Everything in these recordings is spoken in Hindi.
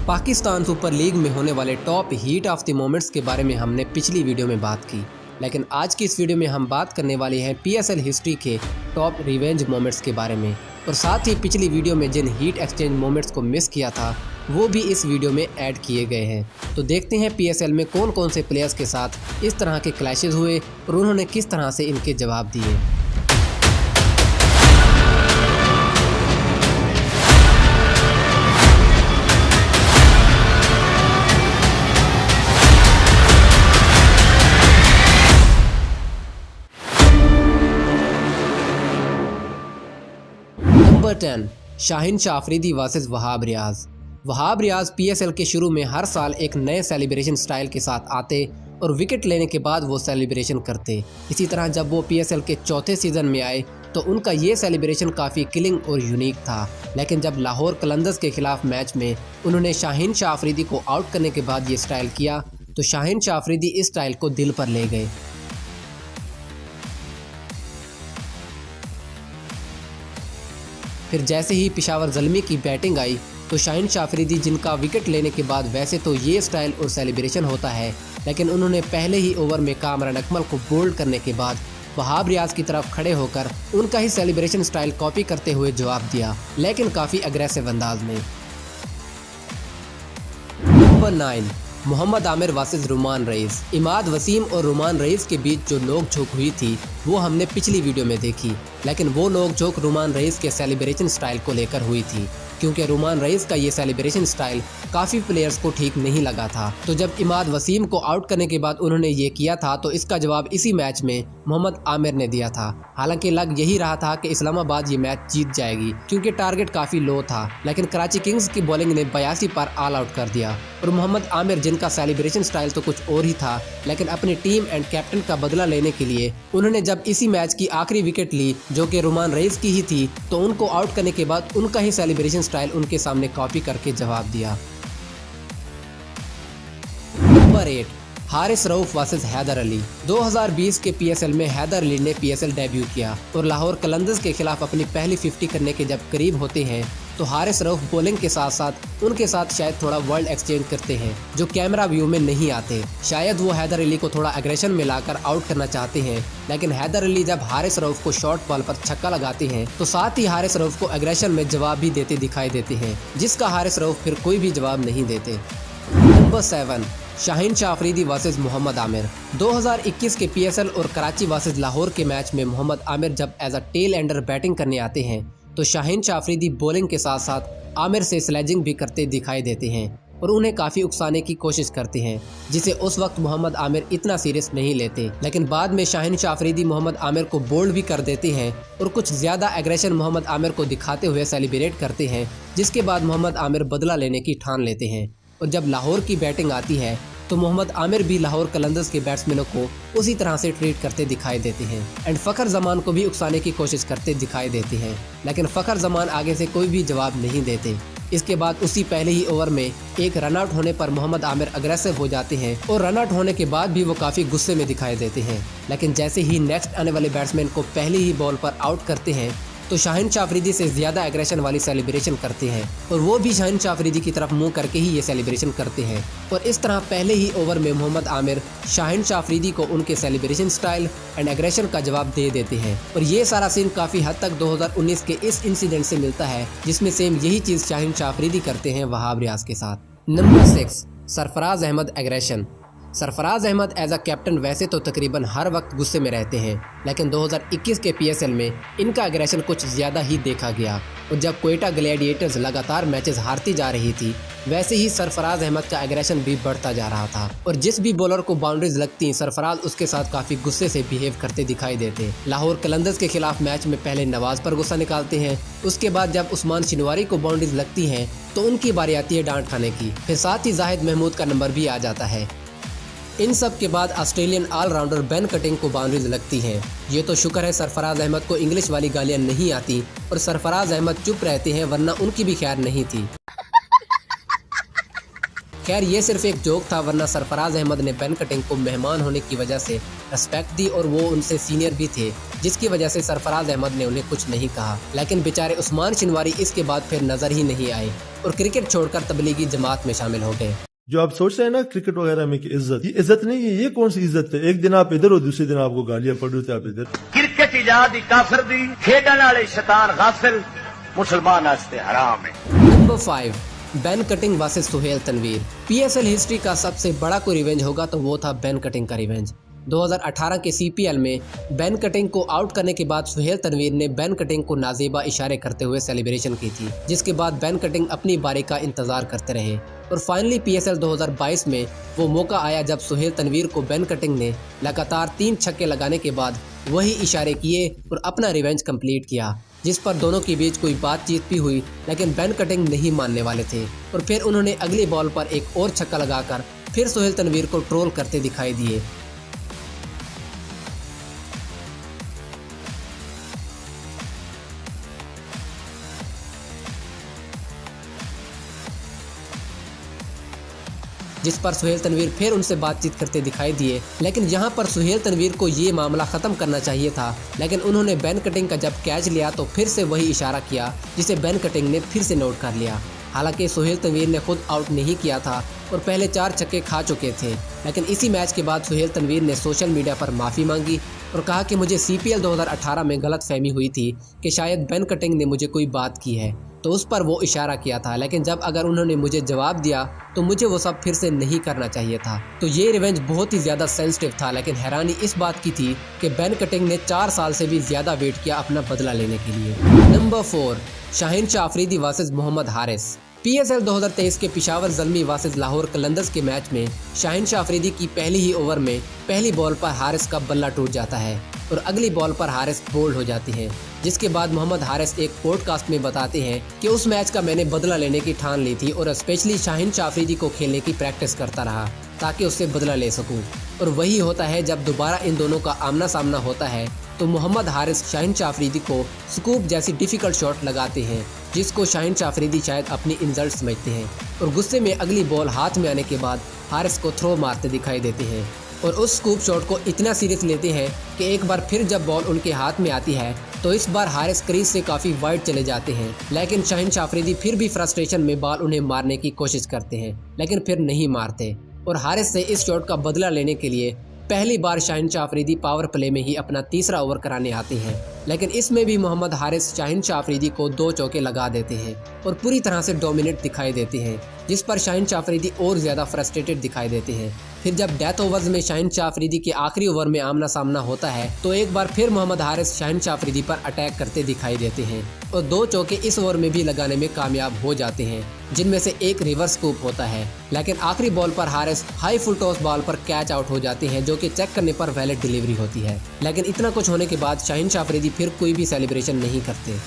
पाकिस्तान सुपर लीग में होने वाले top heat of the moments के बारे में हमने पिछली वीडियो में बात की, लेकिन आज की इस वीडियो में हम बात करने वाले हैं पीएसएल हिस्ट्री के टॉप रिवेंज मोमेंट्स के बारे में। और साथ ही पिछली वीडियो में जिन हीट एक्सचेंज मोमेंट्स को मिस किया था वो भी इस वीडियो में ऐड किए गए हैं। तो देखते हैं पीएसएल में कौन कौन से प्लेयर्स के साथ इस तरह के क्लैशेज हुए और उन्होंने किस तरह से इनके जवाब दिए। Number 10, Shaheen Shah Afridi versus Wahab Riaz. Wahab Riaz PSL के शुरू में हर साल एक नए सेलिब्रेशन स्टाइल के साथ आते और विकेट लेने के बाद वो सेलिब्रेशन करते। इसी तरह जब वो पीएसएल के चौथे सीजन में आए तो उनका ये सेलिब्रेशन काफ़ी किलिंग और यूनिक था। लेकिन जब लाहौर कलंदर्स के खिलाफ मैच में उन्होंने शाहीन शाह अफरीदी को आउट करने के बाद ये स्टाइल किया तो शाहीन शाह अफरीदी इस स्टाइल को दिल पर ले गए। फिर जैसे ही पेशावर ज़ल्मी की बैटिंग आई तो शाहीन शाह अफरीदी, जिनका विकेट लेने के बाद वैसे तो ये स्टाइल और सेलिब्रेशन होता है, लेकिन उन्होंने पहले ही ओवर में कामरान अकमल को बोल्ड करने के बाद वहाब रियाज की तरफ खड़े होकर उनका ही सेलिब्रेशन स्टाइल कॉपी करते हुए जवाब दिया, लेकिन काफ़ी अग्रेसिव अंदाज में। Number 9, Mohammad Aamir versus रुमान rice. Imad Wasim और रुमान रईस के बीच जो नोक-झोंक हुई थी वो हमने पिछली वीडियो में देखी, लेकिन वो नोक-झोंक रुमान रईस के सेलिब्रेशन स्टाइल को लेकर हुई थी, क्योंकि रुमान रईस का ये सेलिब्रेशन स्टाइल काफ़ी प्लेयर्स को ठीक नहीं लगा था। तो जब इमाद वसीम को आउट करने के बाद उन्होंने ये किया था तो इसका जवाब इसी मैच में मोहम्मद आमिर ने दिया था। हालांकि लग यही रहा था कि इस्लामाबाद ये मैच जीत जाएगी क्योंकि टारगेट काफ़ी लो था, लेकिन कराची किंग्स की बॉलिंग ने 82 पर ऑल आउट कर दिया और मोहम्मद आमिर, जिनका सेलिब्रेशन स्टाइल तो कुछ और ही था, लेकिन अपनी टीम एंड कैप्टन का बदला लेने के लिए उन्होंने जब इसी मैच की आखिरी विकेट ली जो कि रुमान रईस की ही थी तो उनको आउट करने के बाद उनका ही सेलिब्रेशन स्टाइल उनके सामने कॉपी करके जवाब दिया। Number 8, Haris Rauf versus Haider Ali. 2020 के पीएसएल में हैदर अली ने पीएसएल डेब्यू किया और लाहौर कलंदर्स के खिलाफ अपनी पहली 50 करने के जब करीब होते हैं तो हारिस रऊफ बॉलिंग के साथ साथ उनके साथ शायद थोड़ा वर्ल्ड एक्सचेंज करते हैं जो कैमरा व्यू में नहीं आते। शायद वो हैदर अली को थोड़ा एग्रेशन में लाकर आउट करना चाहते हैं, लेकिन हैदर अली जब हारिस रऊफ को शॉर्ट बॉल पर छक्का लगाते हैं तो साथ ही हारिस रऊफ को एग्रेशन में जवाब भी देते दिखाई देते हैं, जिसका हारिस रऊफ फिर कोई भी जवाब नहीं देते। Number 7, Shaheen Shah Afridi versus Mohammad Amir. 2021 के पीएसएल और कराची वर्सेस लाहौर के मैच में मोहम्मद आमिर जब as a tail ender batting करने आते हैं तो शाहीन शाह अफरीदी बॉलिंग के साथ साथ आमिर से स्लेजिंग भी करते दिखाई देते हैं और उन्हें काफ़ी उकसाने की कोशिश करते हैं, जिसे उस वक्त मोहम्मद आमिर इतना सीरियस नहीं लेते। लेकिन बाद में शाहीन शाह अफरीदी मोहम्मद आमिर को बोल्ड भी कर देते हैं और कुछ ज़्यादा एग्रेशन मोहम्मद आमिर को दिखाते हुए सेलिब्रेट करते हैं, जिसके बाद मोहम्मद आमिर बदला लेने की ठान लेते हैं। और जब लाहौर की बैटिंग आती है तो मोहम्मद आमिर भी लाहौर कलंदर्स के बैट्समैनों को उसी तरह से ट्रीट करते दिखाई देते हैं एंड फ़खर जमान को भी उकसाने की कोशिश करते दिखाई देते हैं, लेकिन फ़खर जमान आगे से कोई भी जवाब नहीं देते। इसके बाद उसी पहले ही ओवर में एक रनआउट होने पर मोहम्मद आमिर अग्रेसिव हो जाते हैं और रनआउट होने के बाद भी वो काफ़ी गुस्से में दिखाई देते हैं, लेकिन जैसे ही नेक्स्ट आने वाले बैट्समैन को पहली ही बॉल पर आउट करते हैं तो शाहीन शाह अफरीदी से ज़्यादा एग्रेशन वाली सेलिब्रेशन करते हैं और वो भी शाहीन शाह अफरीदी की तरफ मुंह करके ही ये सेलिब्रेशन करते हैं। और इस तरह पहले ही ओवर में मोहम्मद आमिर शाहीन शाह अफरीदी को उनके सेलिब्रेशन स्टाइल एंड एग्रेशन का जवाब दे देते हैं और ये सारा सीन काफ़ी हद तक 2019 के इस इंसिडेंट से मिलता है जिसमें सेम यही चीज़ शाहीन शाह अफरीदी करते हैं वहाब रियाज के साथ। Number 6, Sarfaraz Ahmed aggression. Sarfaraz Ahmed as a captain वैसे तो तकरीबन हर वक्त गुस्से में रहते हैं, लेकिन 2021 के पीएसएल में इनका एग्रेशन कुछ ज़्यादा ही देखा गया और जब क्वेटा ग्लैडिएटर्स लगातार मैचेस हारती जा रही थी वैसे ही सरफराज अहमद का एग्रेशन भी बढ़ता जा रहा था और जिस भी बॉलर को बाउंड्रीज लगती सरफराज उसके साथ काफ़ी गुस्से से बिहेव करते दिखाई देते। लाहौर कलंदर्स के खिलाफ मैच में पहले नवाज पर गुस्सा निकालते हैं, उसके बाद जब उस्मान शिनवारी को बाउंड्रीज लगती हैं तो उनकी बारी आती है डांट खाने की, फिर साथ ही जाहिद महमूद का नंबर भी आ जाता है। इन सब के बाद ऑस्ट्रेलियन ऑलराउंडर बेन कटिंग को बाउंड्रीज लगती हैं। ये तो शुक्र है सरफराज अहमद को इंग्लिश वाली गालियां नहीं आती और सरफराज अहमद चुप रहते हैं, वरना उनकी भी खैर नहीं थी। खैर ये सिर्फ एक जोक था, वरना सरफराज अहमद ने बेन कटिंग को मेहमान होने की वजह से रिस्पेक्ट दी और वो उनसे सीनियर भी थे, जिसकी वजह से सरफराज अहमद ने उन्हें कुछ नहीं कहा। लेकिन बेचारे उस्मान शिनवारी इसके बाद फिर नजर ही नहीं आए और क्रिकेट छोड़कर तबलीगी जमात में शामिल हो गए। जो आप सोच रहे हैं ना क्रिकेट वगैरह में कि इज्जत, ये इज्जत नहीं है। ये कौन सी इज्जत है? एक दिन आप इधर हो, दूसरे दिन आपको गालियां पड़ रही थी, आप इधर। क्रिकेट इजाद काफिर दी, खेडन वाले शैतान गाफिल, मुसलमान वास्ते हराम है। Number 5, Ben Cutting versus Sohail Tanvir. PSL history का सबसे बड़ा कोई रिवेंज होगा तो वो था बेन कटिंग का रिवेंज। 2018 के सीपीएल में बेन कटिंग को आउट करने के बाद सुहेल तनवीर ने बेन कटिंग को नाजेबा इशारे करते हुए सेलिब्रेशन की थी, जिसके बाद बेन कटिंग अपनी बारी का इंतजार करते रहे और फाइनली पीएसएल 2022 में वो मौका आया जब सुहेल तनवीर को बेन कटिंग ने लगातार 3 छक्के लगाने के बाद वही इशारे किए और अपना रिवेंज कंप्लीट किया, जिस पर दोनों के बीच कोई बातचीत भी हुई, लेकिन बेन कटिंग नहीं मानने वाले थे और फिर उन्होंने अगली बॉल पर एक और छक्का लगाकर फिर सुहेल तनवीर को ट्रोल करते दिखाई दिए। जिस पर सुहेल तनवीर फिर उनसे बातचीत करते दिखाई दिए, लेकिन यहाँ पर सुहेल तनवीर को ये मामला ख़त्म करना चाहिए था, लेकिन उन्होंने बेन कटिंग का जब कैच लिया तो फिर से वही इशारा किया, जिसे बेन कटिंग ने फिर से नोट कर लिया। हालांकि सुहेल तनवीर ने खुद आउट नहीं किया था और पहले 4 छक्के खा चुके थे, लेकिन इसी मैच के बाद सुहेल तनवीर ने सोशल मीडिया पर माफ़ी मांगी और कहा कि मुझे सीपीएल 2018 में गलत फहमी हुई थी कि शायद बेन कटिंग ने मुझे कोई बात की है, तो उस पर वो इशारा किया था, लेकिन जब अगर उन्होंने मुझे जवाब दिया तो मुझे वो सब फिर से नहीं करना चाहिए था। तो ये रिवेंज बहुत ही ज़्यादा सेंसिटिव था, लेकिन हैरानी इस बात की थी कि बेन कटिंग ने 4 साल से भी ज़्यादा वेट किया अपना बदला लेने के लिए। Number 4, Shaheen Shah Afridi versus Mohammad Haris. PSL 2023 के पिशावर ज़ल्मी वर्सेस लाहौर कलंदर्स के मैच में शाहीन शाह अफरीदी की पहली ही ओवर में पहली बॉल पर हारिस का बल्ला टूट जाता है और अगली बॉल पर हारिस बोल्ड हो जाती है, जिसके बाद मोहम्मद हारिस एक पॉडकास्ट में बताते हैं कि उस मैच का मैंने बदला लेने की ठान ली थी और स्पेशली शाहीन शाह अफरीदी को खेलने की प्रैक्टिस करता रहा ताकि उससे बदला ले सकूं। और वही होता है जब दोबारा इन दोनों का आमना सामना होता है तो मोहम्मद हारिस शाहीन शाह अफरीदी को स्कूप जैसी डिफ़िकल्ट शॉट लगाते हैं, जिसको शाहीन शाह अफरीदी शायद अपनी इंसल्ट समझते हैं और गुस्से में अगली बॉल हाथ में आने के बाद हारिस को थ्रो मारते दिखाई देते हैं और उस स्कूप शॉट को इतना सीरियस लेते हैं कि एक बार फिर जब बॉल उनके हाथ में आती है तो इस बार हारिस क्रीज से काफ़ी वाइड चले जाते हैं, लेकिन शाहीन शाह अफरीदी फिर भी फ्रस्ट्रेशन में बॉल उन्हें मारने की कोशिश करते हैं, लेकिन फिर नहीं मारते और हारिस से इस शॉट का बदला लेने के लिए पहली बार शाहीन शाह अफरीदी पावर प्ले में ही अपना तीसरा ओवर कराने आते हैं, लेकिन इसमें भी मोहम्मद हारिस शाहीन शाह अफरीदी को 2 चौके लगा देते हैं और पूरी तरह से डोमिनेट दिखाई देते हैं, जिस पर शाहीन शाह अफरीदी और ज़्यादा फ्रस्ट्रेटेड दिखाई देते हैं। फिर जब डेथ ओवर्स में शाहीन शाह अफरीदी के आखिरी ओवर में आमना सामना होता है तो एक बार फिर मोहम्मद हारिस शाहीन शाह अफरीदी पर अटैक करते दिखाई देते हैं और 2 चौके इस ओवर में भी लगाने में कामयाब हो जाते हैं, जिनमें से एक रिवर्स स्कूप होता है, लेकिन आखिरी बॉल पर Haris high full toss ball पर कैच आउट हो जाते हैं, जो कि चेक करने पर वैलिड डिलीवरी होती है। लेकिन इतना कुछ होने के बाद शाहीन शाह अफरीदी फिर कोई भी सेलिब्रेशन नहीं करते।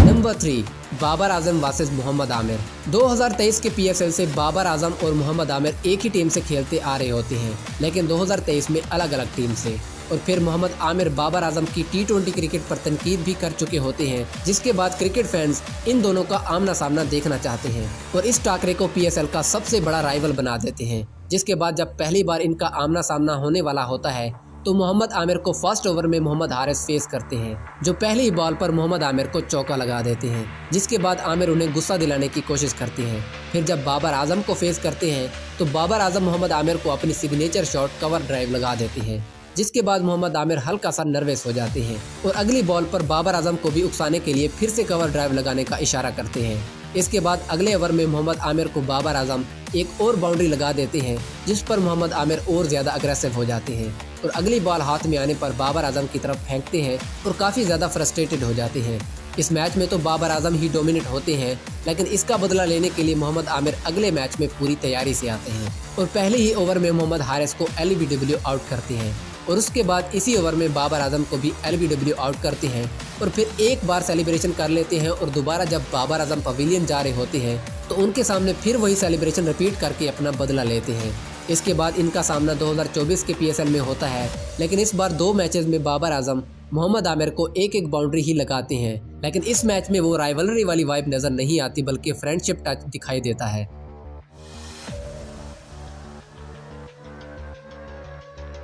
Number 3, Babar Azam versus Mohammad Aamir. 2023 के पीएसएल से बाबर आजम और मोहम्मद आमिर एक ही टीम से खेलते आ रहे होते हैं, लेकिन 2023 में अलग अलग टीम से, और फिर मोहम्मद आमिर बाबर आजम की T20 क्रिकेट पर तनकीद भी कर चुके होते हैं, जिसके बाद क्रिकेट फैंस इन दोनों का आमना सामना देखना चाहते हैं और इस टाकरे को पीएसएल का सबसे बड़ा राइवल बना देते हैं। जिसके बाद जब पहली बार इनका आमना सामना होने वाला होता है तो मोहम्मद आमिर को फर्स्ट ओवर में मोहम्मद हारिस फेस करते हैं, जो पहली बॉल पर मोहम्मद आमिर को चौका लगा देते हैं, जिसके बाद आमिर उन्हें गुस्सा दिलाने की कोशिश करते हैं। फिर जब बाबर आजम को फेस करते हैं तो बाबर आजम मोहम्मद आमिर को अपनी सिग्नेचर शॉट कवर ड्राइव लगा देते हैं, जिसके बाद मोहम्मद आमिर हल्का सा नर्वस हो जाते हैं और अगली बॉल पर बाबर आजम को भी उकसाने के लिए फिर से कवर ड्राइव लगाने का इशारा करते हैं। इसके बाद अगले ओवर में मोहम्मद आमिर को बाबर आजम एक और बाउंड्री लगा देते हैं, जिस पर मोहम्मद आमिर और ज़्यादा अग्रेसिव हो जाते हैं और अगली बॉल हाथ में आने पर बाबर आजम की तरफ फेंकते हैं और काफ़ी ज़्यादा फ्रस्ट्रेटेड हो जाते हैं। इस मैच में तो बाबर आजम ही डोमिनेट होते हैं, लेकिन इसका बदला लेने के लिए मोहम्मद आमिर अगले मैच में पूरी तैयारी से आते हैं और पहले ही ओवर में मोहम्मद हारिस को LBW आउट करते हैं और उसके बाद इसी ओवर में बाबर आजम को भी LBW आउट करते हैं और फिर एक बार सेलिब्रेशन कर लेते हैं और दोबारा जब बाबर आजम पवेलियन जा रहे होते हैं तो उनके सामने फिर वही सेलिब्रेशन रिपीट करके अपना बदला लेते हैं। इसके बाद इनका सामना 2024 के PSL में होता है, लेकिन इस बार 2 मैचेस में बाबर आजम मोहम्मद आमिर को एक एक बाउंड्री ही लगाते हैं, लेकिन इस मैच में वो राइवलरी वाली वाइब नजर नहीं आती बल्कि फ्रेंडशिप टच दिखाई देता है।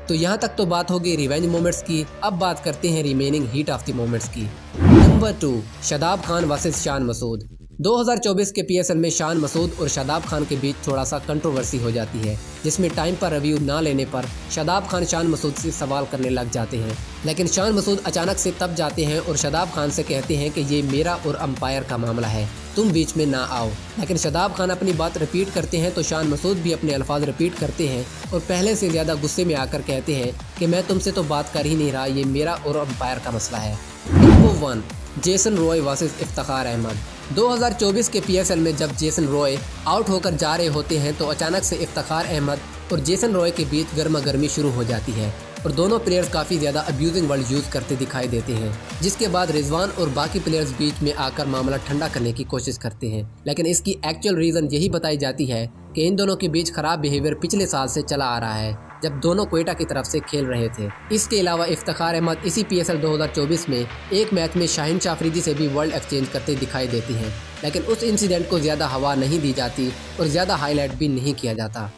तो यहाँ तक तो बात होगी रिवेंज मोमेंट्स की। अब बात करते हैं remaining heat of the moments की। Number 2, Shadab Khan versus Shan Masood. 2024 के PSL में शान मसूद और शादाब खान के बीच थोड़ा सा कंट्रोवर्सी हो जाती है, जिसमें टाइम पर रिव्यू ना लेने पर शादाब खान शान मसूद से सवाल करने लग जाते हैं। लेकिन शान मसूद अचानक से तब जाते हैं और शादाब खान से कहते हैं कि ये मेरा और अंपायर का मामला है, तुम बीच में ना आओ। लेकिन शादाब खान अपनी बात रिपीट करते हैं तो शान मसूद भी अपने अल्फाज रिपीट करते हैं और पहले से ज़्यादा गुस्से में आकर कहते हैं कि मैं तुमसे तो बात कर ही नहीं रहा, ये मेरा और अंपायर का मसला है। Number 1, Jason Roy versus Iftikhar Ahmed. 2024 के PSL में जब जेसन रॉय आउट होकर जा रहे होते हैं तो अचानक से इफ्तिखार अहमद और जेसन रॉय के बीच गर्मा गर्मी शुरू हो जाती है और दोनों प्लेयर्स काफ़ी ज़्यादा अब्यूजिंग वर्ड यूज़ करते दिखाई देते हैं, जिसके बाद रिजवान और बाकी प्लेयर्स बीच में आकर मामला ठंडा करने की कोशिश करते हैं। लेकिन इसकी एक्चुअल रीज़न यही बताई जाती है कि इन दोनों के बीच खराब बिहेवियर पिछले साल से चला आ रहा है, जब दोनों क्वेटा की तरफ से खेल रहे थे। इसके अलावा इफ्तिखार अहमद इसी PSL 2024 में एक मैच में शाहीन अफरीदी से भी वर्ल्ड एक्सचेंज करते दिखाई देते हैं, लेकिन उस इंसिडेंट को ज़्यादा हवा नहीं दी जाती और ज़्यादा हाईलाइट भी नहीं किया जाता।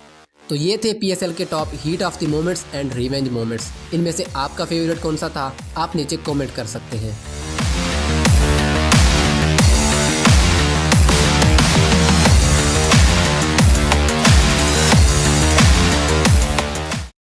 तो ये थे PSL के top heat of the moments and revenge moments. इनमें से आपका फेवरेट कौन सा था, आप नीचे कमेंट कर सकते हैं।